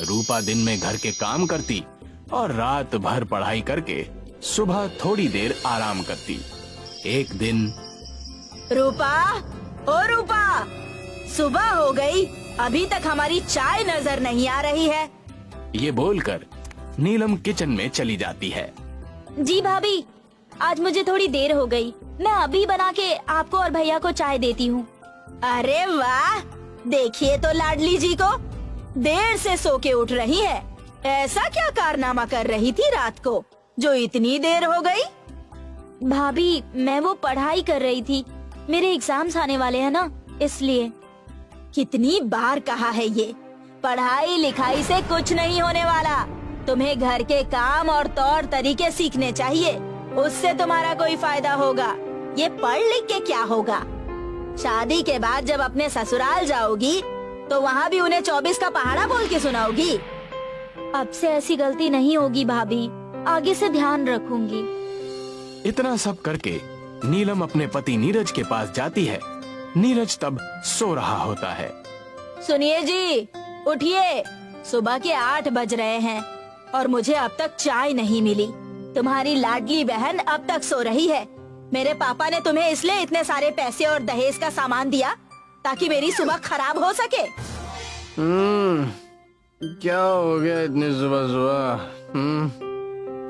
रूपा दिन में घर के काम करती और रात भर पढ़ाई करके सुबह थोड़ी देर आराम करती। एक दिन रूपा, ओ रूपा, सुबह हो गई, अभी तक हमारी चाय नजर नहीं आ रही है। ये बोलकर नीलम किचन में चली जाती है। जी भाभी, आज मुझे थोड़ी देर हो गई, मैं अभी बना के आपको और भैया को चाय देती हूँ। अरे वाह, देखिए तो लाडली जी को, देर से सो के उठ रही है। ऐसा क्या कारनामा कर रही थी रात को जो इतनी देर हो गई? भाभी, मैं वो पढ़ाई कर रही थी, मेरे एग्जाम्स आने वाले हैं ना, इसलिए। कितनी बार कहा है ये, पढ़ाई लिखाई से कुछ नहीं होने वाला। तुम्हें घर के काम और तौर तरीके सीखने चाहिए, उससे तुम्हारा कोई फायदा होगा। ये पढ़ लिख के क्या होगा? शादी के बाद जब अपने ससुराल जाओगी तो वहाँ भी उन्हें 24 का पहाड़ा बोल के सुनाओगी। अब से ऐसी गलती नहीं होगी भाभी, आगे से ध्यान रखूंगी। इतना सब करके नीलम अपने पति नीरज के पास जाती है। नीरज तब सो रहा होता है। सुनिए जी, उठिए, सुबह के 8 बज रहे हैं और मुझे अब तक चाय नहीं मिली। तुम्हारी लाडली बहन अब तक सो रही है। मेरे पापा ने तुम्हें इसलिए इतने सारे पैसे और दहेज का सामान दिया ताकि मेरी सुबह खराब हो सके। क्या हो गया इतनी सुबह सुबह?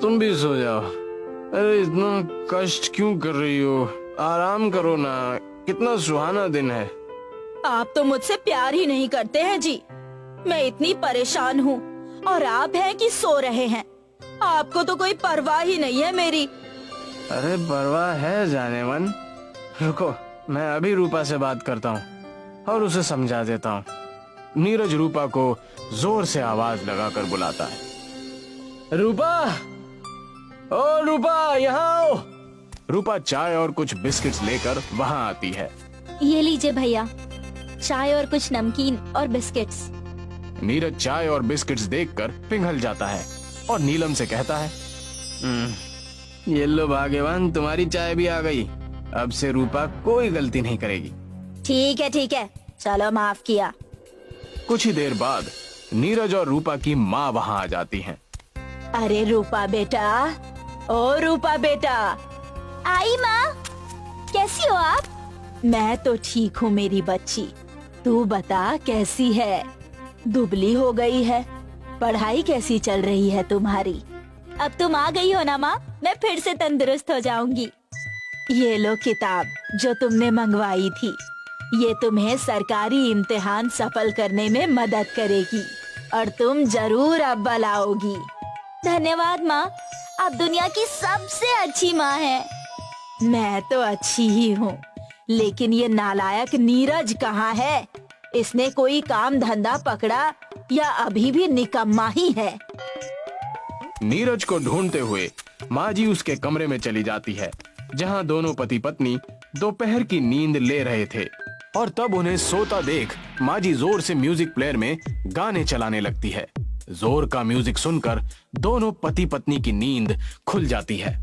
तुम भी सो जाओ। अरे इतना कष्ट क्यों कर रही हो? आराम करो ना, कितना सुहाना दिन है। आप तो मुझसे प्यार ही नहीं करते हैं जी। मैं इतनी परेशान हूँ और आप हैं कि सो रहे हैं। आपको तो कोई परवाह ही नहीं है मेरी। अरे परवाह है जाने मन। रुको, मैं अभी रूपा से बात करता हूँ और उसे समझा देता हूँ। नीरज रूपा को जोर से आवाज लगाकर बुलाता है। रूपा, ओ रूपा, यहाँ आओ। रूपा चाय और कुछ बिस्किट्स लेकर वहाँ आती है। ये लीजिए भैया, चाय और कुछ नमकीन और बिस्किट्स। नीरज चाय और बिस्किट्स देखकर पिघल जाता है और नीलम से कहता है, ये लो भाग्यवान, तुम्हारी चाय भी आ गई। अब से रूपा कोई गलती नहीं करेगी। ठीक है, चलो माफ किया। कुछ ही देर बाद नीरज और रूपा की माँ वहाँ आ जाती हैं। अरे रूपा बेटा, ओ रूपा बेटा। आई माँ, कैसी हो आप? मैं तो ठीक हूँ मेरी बच्ची, तू बता कैसी है? दुबली हो गई है। पढ़ाई कैसी चल रही है तुम्हारी? अब तुम आ गई हो ना माँ, मैं फिर से तंदुरुस्त हो जाऊंगी। ये लो किताब जो तुमने मंगवाई थी, ये तुम्हें सरकारी इम्तिहान सफल करने में मदद करेगी और तुम जरूर अव्वल आओगी। धन्यवाद माँ, आप दुनिया की सबसे अच्छी माँ हैं। मैं तो अच्छी ही हूँ, लेकिन ये नालायक नीरज कहाँ है? इसने कोई काम धंधा पकड़ा या अभी भी निकम्मा ही है? नीरज को ढूंढते हुए माँ जी उसके कमरे में चली जाती है, जहाँ दोनों पति पत्नी दोपहर की नींद ले रहे थे। और तब उन्हें सोता देख माँ जी जोर से म्यूजिक प्लेयर में गाने चलाने लगती है। जोर का म्यूजिक सुनकर दोनों पति पत्नी की नींद खुल जाती है।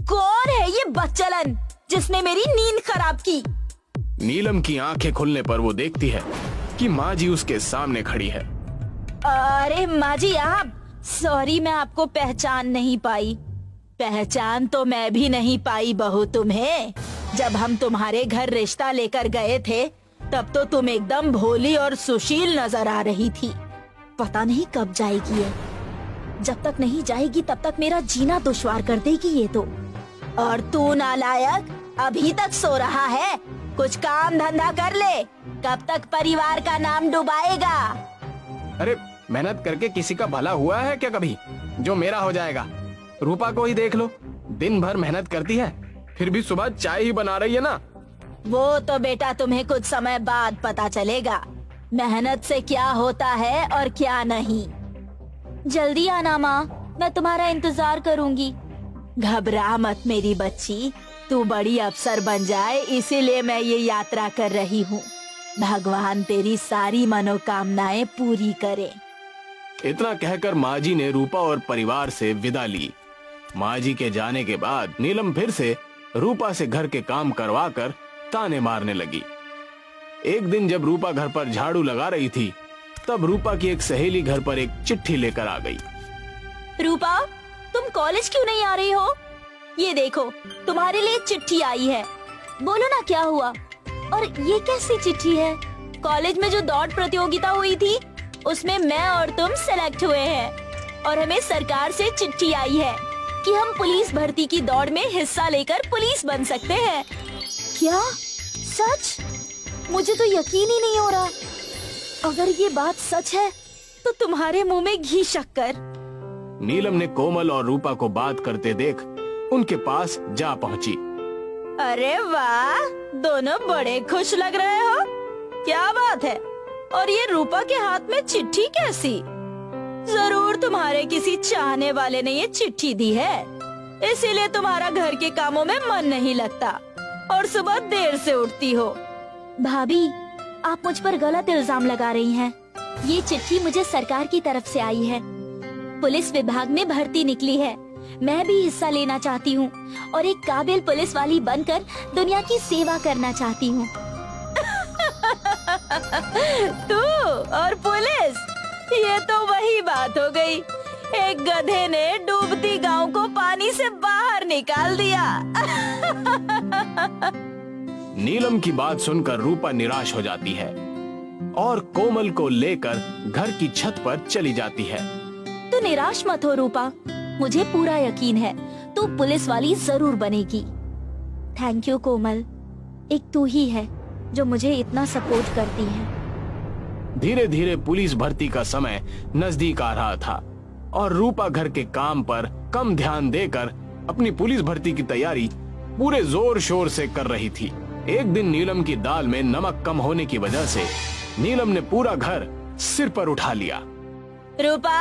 कौन है ये बच्चलन जिसने मेरी नींद खराब की? नीलम की आंखें खुलने पर वो देखती है कि माँ जी उसके सामने खड़ी है। अरे माँ जी आप, सॉरी, मैं आपको पहचान नहीं पाई। पहचान तो मैं भी नहीं पाई बहू तुम्हें। जब हम तुम्हारे घर रिश्ता लेकर गए थे तब तो तुम एकदम भोली और सुशील नजर आ रही थी। पता नहीं कब जाएगी ये। जब तक नहीं जाएगी तब तक मेरा जीना दुश्वार कर देगी ये तो। और तू नालायक अभी तक सो रहा है? कुछ काम धंधा कर ले, कब तक परिवार का नाम डुबाएगा? अरे मेहनत करके किसी का भला हुआ है क्या कभी, जो मेरा हो जाएगा? रूपा को ही देख लो, दिन भर मेहनत करती है, फिर भी सुबह चाय ही बना रही है ना। वो तो बेटा तुम्हें कुछ समय बाद पता चलेगा, मेहनत से क्या होता है और क्या नहीं। जल्दी आना माँ, मैं तुम्हारा इंतजार करूंगी। घबरा मत मेरी बच्ची, तू बड़ी अफसर बन जाए इसीलिए मैं ये यात्रा कर रही हूँ। भगवान तेरी सारी मनोकामनाएं पूरी करे। इतना कहकर माँ जी ने रूपा और परिवार से विदा ली। माँ जी के जाने के बाद नीलम फिर से रूपा से घर के काम करवा कर ताने मारने लगी। एक दिन जब रूपा घर पर झाड़ू लगा रही थी तब रूपा की एक सहेली घर पर एक चिट्ठी लेकर आ गई। रूपा, तुम कॉलेज क्यों नहीं आ रही हो? ये देखो, तुम्हारे लिए चिट्ठी आई है। बोलो ना क्या हुआ? और ये कैसी चिट्ठी है? कॉलेज में जो दौड़ प्रतियोगिता हुई थी उसमें मैं और तुम सेलेक्ट हुए हैं और हमें सरकार से चिट्ठी आई है कि हम पुलिस भर्ती की दौड़ में हिस्सा लेकर पुलिस बन सकते हैं। क्या? सच? मुझे तो यकीन ही नहीं हो रहा। अगर ये बात सच है तो तुम्हारे मुंह में घी शक्कर। नीलम ने कोमल और रूपा को बात करते देख उनके पास जा पहुंची। अरे वाह, दोनों बड़े खुश लग रहे हो। क्या बात है? और ये रूपा के हाथ में चिट्ठी कैसी? जरूर तुम्हारे किसी चाहने वाले ने ये चिट्ठी दी है, इसीलिए तुम्हारा घर के कामों में मन नहीं लगता और सुबह देर से उठती हो। भाभी, आप मुझ पर गलत इल्जाम लगा रही हैं। ये चिट्ठी मुझे सरकार की तरफ से आई है। पुलिस विभाग में भर्ती निकली है। मैं भी हिस्सा लेना चाहती हूँ और एक काबिल पुलिस वाली बनकर दुनिया की सेवा करना चाहती हूँ। तू और पुलिस, ये तो वही बात हो गई। एक गधे ने डूबती गांव को पानी से बाहर निकाल दिया। नीलम की बात सुनकर रूपा निराश हो जाती है और कोमल को लेकर घर की छत पर चली जाती है। तू निराश मत हो रूपा, मुझे पूरा यकीन है तू पुलिस वाली जरूर बनेगी। थैंक यू कोमल, एक तू ही है जो मुझे इतना सपोर्ट करती है। धीरे धीरे पुलिस भर्ती का समय नजदीक आ रहा था और रूपा घर के काम पर कम ध्यान देकर अपनी पुलिस भर्ती की तैयारी पूरे जोर शोर से कर रही थी। एक दिन नीलम की दाल में नमक कम होने की वजह से नीलम ने पूरा घर सिर पर उठा लिया। रूपा,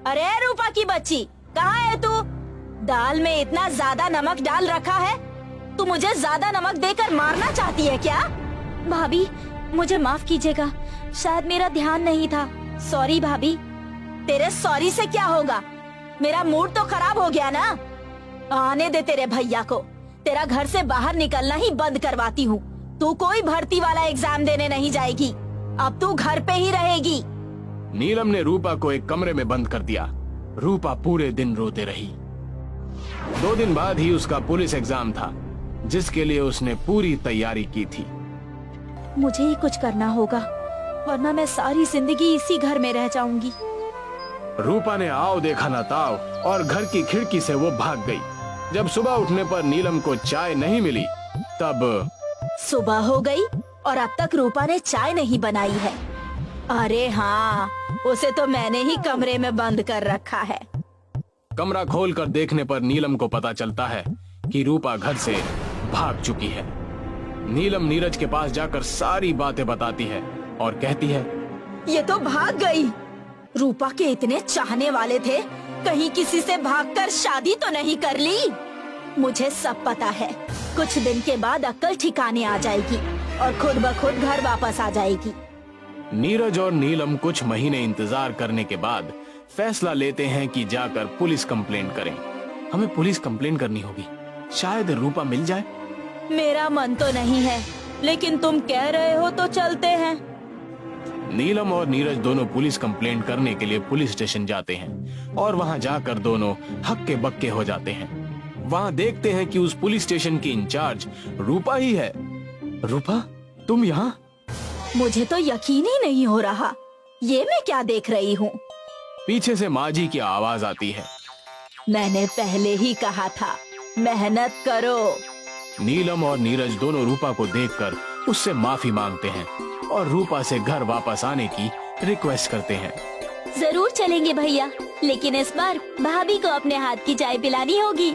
अरे रूपा की बच्ची, कहाँ है तू? दाल में इतना ज्यादा नमक डाल रखा है, तू मुझे ज्यादा नमक देकर मारना चाहती है क्या? भाभी, मुझे माफ कीजिएगा, शायद मेरा ध्यान नहीं था। सॉरी भाभी। तेरे सॉरी से क्या होगा? मेरा मूड तो खराब हो गया ना। आने दे तेरे भैया को, तेरा घर से बाहर निकलना ही बंद करवाती हूँ। तू कोई भर्ती वाला एग्जाम देने नहीं जाएगी, अब तू घर पे ही रहेगी। नीलम ने रूपा को एक कमरे में बंद कर दिया। रूपा पूरे दिन रोते रही। 2 दिन बाद ही उसका पुलिस एग्जाम था, जिसके लिए उसने पूरी तैयारी की थी। मुझे ही कुछ करना होगा, वरना मैं सारी जिंदगी इसी घर में रह जाऊंगी। रूपा ने आओ देखा ना ताव और घर की खिड़की से वो भाग गई। जब सुबह उठने पर नीलम को चाय नहीं मिली, तब सुबह हो गई और अब तक रूपा ने चाय नहीं बनाई है। अरे हाँ, उसे तो मैंने ही कमरे में बंद कर रखा है। कमरा खोलकर देखने पर नीलम को पता चलता है कि रूपा घर से भाग चुकी है। नीलम नीरज के पास जाकर सारी बातें बताती है और कहती है, ये तो भाग गई। रूपा के इतने चाहने वाले थे, कहीं किसी से भागकर शादी तो नहीं कर ली। मुझे सब पता है, कुछ दिन के बाद अक्ल ठिकाने आ जाएगी और खुद ब खुद घर वापस आ जाएगी। नीरज और नीलम कुछ महीने इंतजार करने के बाद फैसला लेते हैं कि जाकर पुलिस कंप्लेंट करें। हमें पुलिस कंप्लेंट करनी होगी, शायद रूपा मिल जाए। मेरा मन तो नहीं है, लेकिन तुम कह रहे हो तो चलते हैं। नीलम और नीरज दोनों पुलिस कंप्लेंट करने के लिए पुलिस स्टेशन जाते हैं और वहां जाकर दोनों हक्के बक्के हो जाते हैं। वहां देखते हैं कि उस पुलिस स्टेशन की इंचार्ज रूपा ही है। रूपा, तुम यहाँ? मुझे तो यकीन ही नहीं हो रहा, ये मैं क्या देख रही हूँ? पीछे से माजी की आवाज आती है, मैंने पहले ही कहा था, मेहनत करो। नीलम और नीरज दोनों रूपा को देखकर उससे माफी मांगते हैं और रूपा से घर वापस आने की रिक्वेस्ट करते हैं। जरूर चलेंगे भैया, लेकिन इस बार भाभी को अपने हाथ की चाय पिलानी होगी।